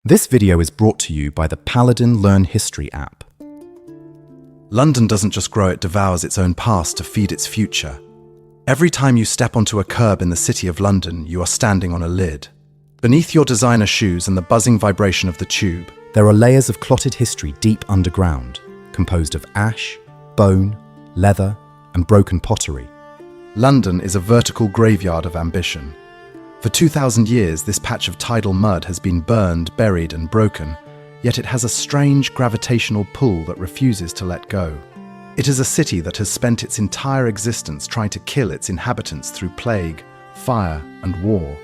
This video is brought to you by the Paladin Learn History app. London doesn't just grow, it devours its own past to feed its future. Every time you step onto a curb in the city of London, you are standing on a lid. Beneath your designer shoes and the buzzing vibration of the tube, there are layers of clotted history deep underground, composed of ash, bone, leather, and broken pottery. London is a vertical graveyard of ambition. For 2,000 years, this patch of tidal mud has been burned, buried, and broken, yet it has a strange gravitational pull that refuses to let go. It is a city that has spent its entire existence trying to kill its inhabitants through plague, fire, and war.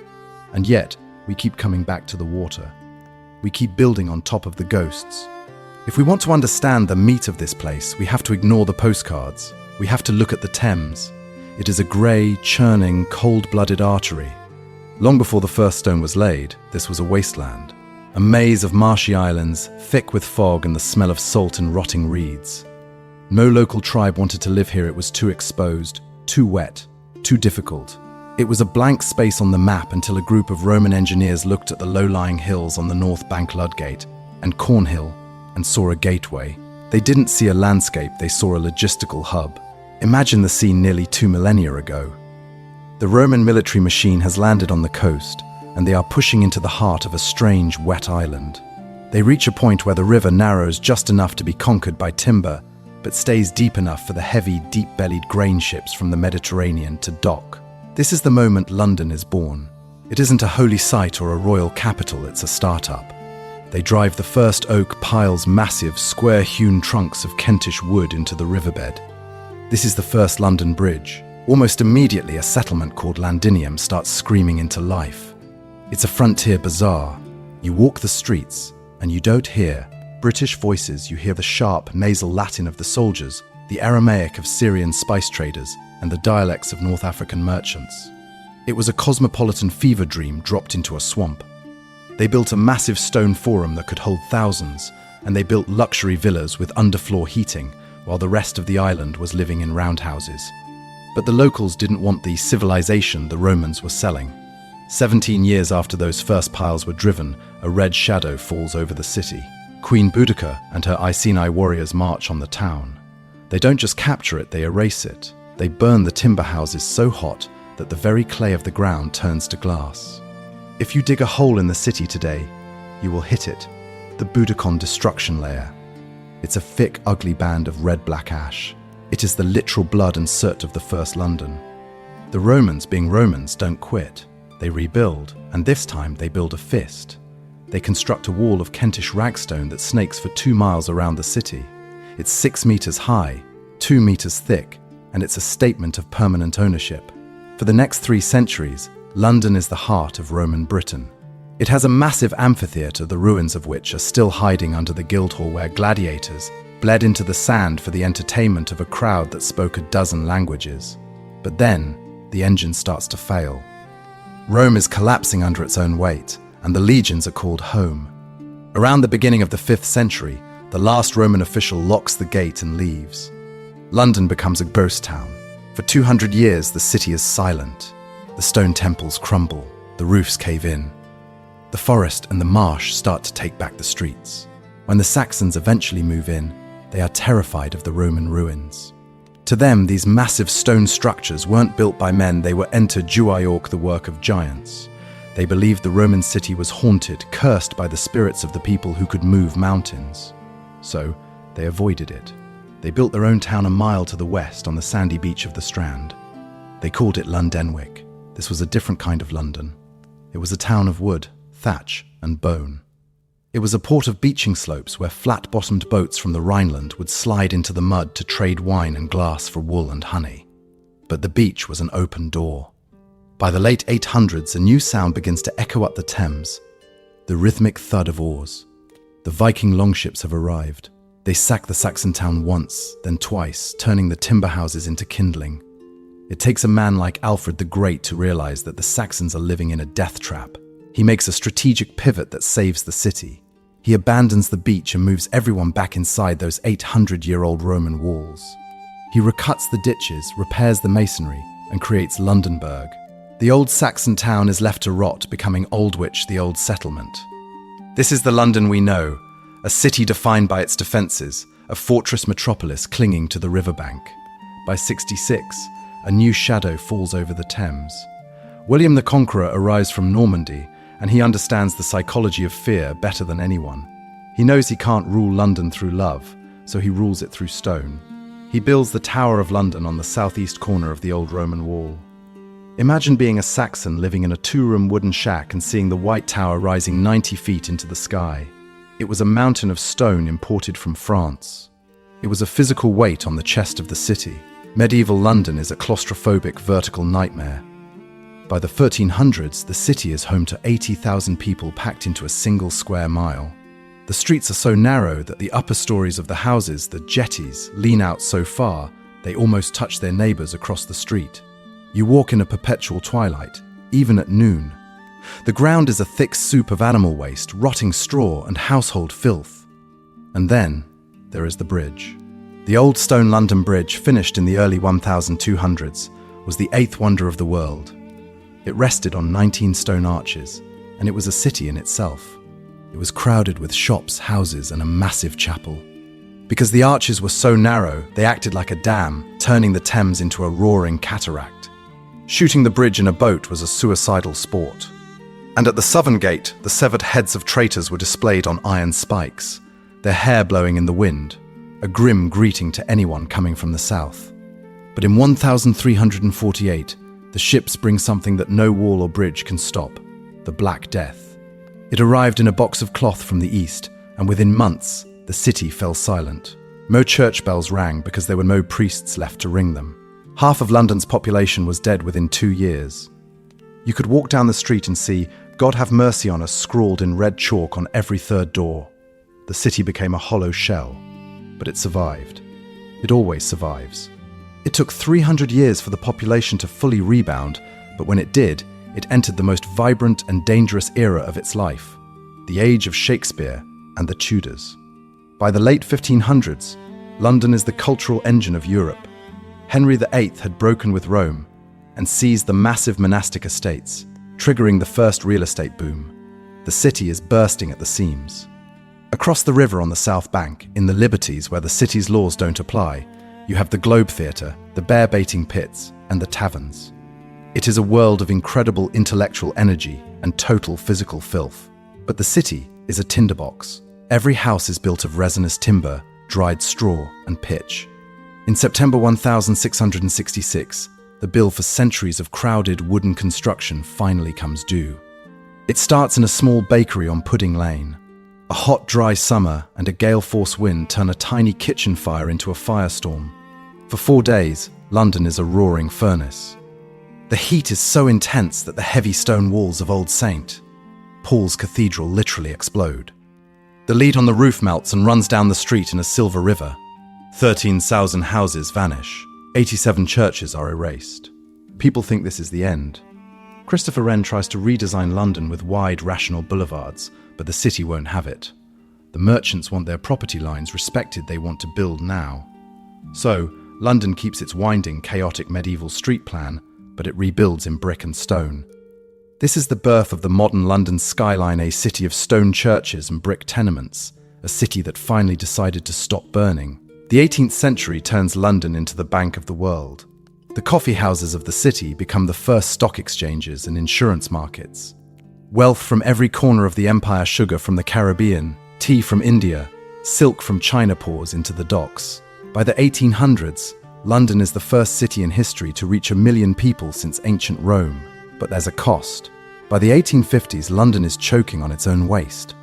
And yet, we keep coming back to the water. We keep building on top of the ghosts. If we want to understand the meat of this place, we have to ignore the postcards. We have to look at the Thames. It is a grey, churning, cold-blooded artery. Long before the first stone was laid, this was a wasteland. A maze of marshy islands, thick with fog and the smell of salt and rotting reeds. No local tribe wanted to live here. It was too exposed, too wet, too difficult. It was a blank space on the map until a group of Roman engineers looked at the low-lying hills on the north bank Ludgate and Cornhill and saw a gateway. They didn't see a landscape, they saw a logistical hub. Imagine the scene nearly 2 millennia ago. The Roman military machine has landed on the coast, and they are pushing into the heart of a strange, wet island. They reach a point where the river narrows just enough to be conquered by timber, but stays deep enough for the heavy, deep-bellied grain ships from the Mediterranean to dock. This is the moment London is born. It isn't a holy site or a royal capital, it's a startup. They drive the first oak piles massive, square-hewn trunks of Kentish wood into the riverbed. This is the first London Bridge. Almost immediately, a settlement called Londinium starts screaming into life. It's a frontier bazaar. You walk the streets, and you don't hear British voices. You hear the sharp, nasal Latin of the soldiers, the Aramaic of Syrian spice traders, and the dialects of North African merchants. It was a cosmopolitan fever dream dropped into a swamp. They built a massive stone forum that could hold thousands, and they built luxury villas with underfloor heating, while the rest of the island was living in roundhouses. But the locals didn't want the civilization the Romans were selling. 17 years after those first piles were driven, a red shadow falls over the city. Queen Boudica and her Iceni warriors march on the town. They don't just capture it, they erase it. They burn the timber houses so hot that the very clay of the ground turns to glass. If you dig a hole in the city today, you will hit it, the Boudiccan destruction layer. It's a thick, ugly band of red-black ash. It is the literal blood and soot of the first London. The Romans, being Romans, don't quit. They rebuild, and this time they build a fist. They construct a wall of Kentish ragstone that snakes for 2 miles around the city. It's 6 meters high, 2 meters thick, and it's a statement of permanent ownership. For the next 3 centuries, London is the heart of Roman Britain. It has a massive amphitheatre, the ruins of which are still hiding under the Guildhall, where gladiators bled into the sand for the entertainment of a crowd that spoke a dozen languages. But then, the engine starts to fail. Rome is collapsing under its own weight, and the legions are called home. Around the beginning of the 5th century, the last Roman official locks the gate and leaves. London becomes a ghost town. For 200 years, the city is silent. The stone temples crumble, the roofs cave in. The forest and the marsh start to take back the streets. When the Saxons eventually move in, they are terrified of the Roman ruins. To them, these massive stone structures weren't built by men, they were enter Juaiork, the work of giants. They believed the Roman city was haunted, cursed by the spirits of the people who could move mountains. So, they avoided it. They built their own town a mile to the west on the sandy beach of the Strand. They called it Londonwick. This was a different kind of London. It was a town of wood, thatch, and bone. It was a port of beaching slopes where flat-bottomed boats from the Rhineland would slide into the mud to trade wine and glass for wool and honey. But the beach was an open door. By the late 800s, a new sound begins to echo up the Thames, the rhythmic thud of oars. The Viking longships have arrived. They sack the Saxon town once, then twice, turning the timber houses into kindling. It takes a man like Alfred the Great to realize that the Saxons are living in a death trap. He makes a strategic pivot that saves the city. He abandons the beach and moves everyone back inside those 800-year-old Roman walls. He recuts the ditches, repairs the masonry, and creates Londonburg. The old Saxon town is left to rot, becoming Aldwych, the old settlement. This is the London we know, a city defined by its defences, a fortress metropolis clinging to the riverbank. By 66, a new shadow falls over the Thames. William the Conqueror arrives from Normandy, and he understands the psychology of fear better than anyone. He knows he can't rule London through love, so he rules it through stone. He builds the Tower of London on the southeast corner of the old Roman wall. Imagine being a Saxon living in a two-room wooden shack and seeing the White Tower rising 90 feet into the sky. It was a mountain of stone imported from France. It was a physical weight on the chest of the city. Medieval London is a claustrophobic vertical nightmare. By the 1300s, the city is home to 80,000 people packed into a single square mile. The streets are so narrow that the upper stories of the houses, the jetties, lean out so far they almost touch their neighbours across the street. You walk in a perpetual twilight, even at noon. The ground is a thick soup of animal waste, rotting straw and household filth. And then there is the bridge. The old stone London Bridge, finished in the early 1200s, was the eighth wonder of the world. It rested on 19 stone arches, and it was a city in itself. It was crowded with shops, houses, and a massive chapel. Because the arches were so narrow, they acted like a dam, turning the Thames into a roaring cataract. Shooting the bridge in a boat was a suicidal sport. And at the southern gate, the severed heads of traitors were displayed on iron spikes, their hair blowing in the wind, a grim greeting to anyone coming from the south. But in 1348, the ships bring something that no wall or bridge can stop: the Black Death. It arrived in a box of cloth from the east, and within months, the city fell silent. No church bells rang because there were no priests left to ring them. Half of London's population was dead within 2 years. You could walk down the street and see "God have mercy on us" scrawled in red chalk on every third door. The city became a hollow shell, but it survived. It always survives. It took 300 years for the population to fully rebound, but when it did, it entered the most vibrant and dangerous era of its life, the age of Shakespeare and the Tudors. By the late 1500s, London is the cultural engine of Europe. Henry VIII had broken with Rome and seized the massive monastic estates, triggering the first real estate boom. The city is bursting at the seams. Across the river on the south bank, in the Liberties where the city's laws don't apply, you have the Globe Theatre, the bear-baiting pits, and the taverns. It is a world of incredible intellectual energy and total physical filth. But the city is a tinderbox. Every house is built of resinous timber, dried straw, and pitch. In September 1666, the bill for centuries of crowded wooden construction finally comes due. It starts in a small bakery on Pudding Lane. A hot, dry summer and a gale-force wind turn a tiny kitchen fire into a firestorm. For 4 days, London is a roaring furnace. The heat is so intense that the heavy stone walls of Old St. Paul's Cathedral literally explode. The lead on the roof melts and runs down the street in a silver river. 13,000 houses vanish. 87 churches are erased. People think this is the end. Christopher Wren tries to redesign London with wide, rational boulevards, but the city won't have it. The merchants want their property lines respected. They want to build now. So, London keeps its winding, chaotic medieval street plan, but it rebuilds in brick and stone. This is the birth of the modern London skyline, a city of stone churches and brick tenements, a city that finally decided to stop burning. The 18th century turns London into the Bank of the world. The coffee houses of the city become the first stock exchanges and insurance markets. Wealth from every corner of the empire, sugar from the Caribbean, tea from India, silk from China pours into the docks. By the 1800s, London is the first city in history to reach 1 million people since ancient Rome. But there's a cost. By the 1850s, London is choking on its own waste.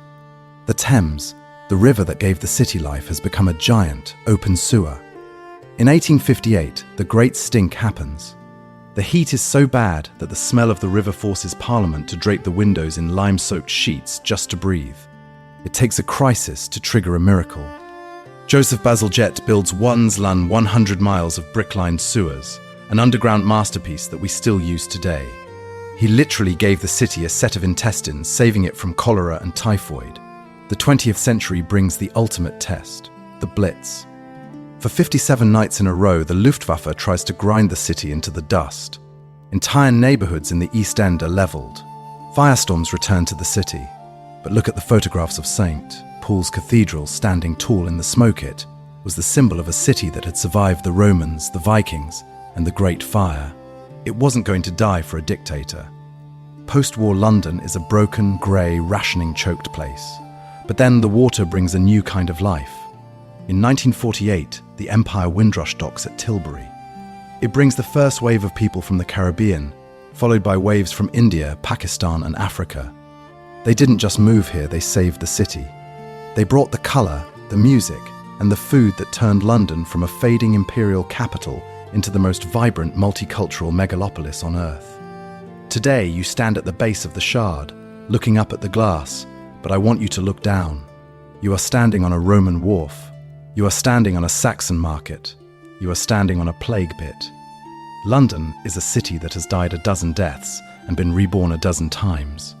The Thames, the river that gave the city life, has become a giant, open sewer. In 1858, the Great Stink happens. The heat is so bad that the smell of the river forces Parliament to drape the windows in lime-soaked sheets just to breathe. It takes a crisis to trigger a miracle. Joseph Bazalgette builds London 100 miles of brick-lined sewers, an underground masterpiece that we still use today. He literally gave the city a set of intestines, saving it from cholera and typhoid. The 20th century brings the ultimate test, the Blitz. For 57 nights in a row, the Luftwaffe tries to grind the city into the dust. Entire neighborhoods in the East End are leveled. Firestorms return to the city. But look at the photographs of St. Paul's Cathedral standing tall in the smoke. It was the symbol of a city that had survived the Romans, the Vikings, and the Great Fire. It wasn't going to die for a dictator. Post-war London is a broken, grey, rationing, choked place. But then the water brings a new kind of life. In 1948, the Empire Windrush docks at Tilbury. It brings the first wave of people from the Caribbean, followed by waves from India, Pakistan, and Africa. They didn't just move here, they saved the city. They brought the colour, the music, and the food that turned London from a fading imperial capital into the most vibrant multicultural megalopolis on Earth. Today, you stand at the base of the Shard, looking up at the glass, but I want you to look down. You are standing on a Roman wharf. You are standing on a Saxon market. You are standing on a plague pit. London is a city that has died a dozen deaths and been reborn a dozen times.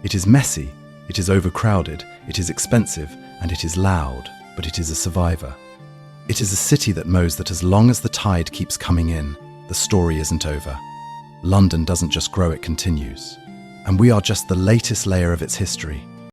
It is messy, it is overcrowded, it is expensive, and it is loud, but it is a survivor. It is a city that knows that as long as the tide keeps coming in, the story isn't over. London doesn't just grow, it continues. And we are just the latest layer of its history.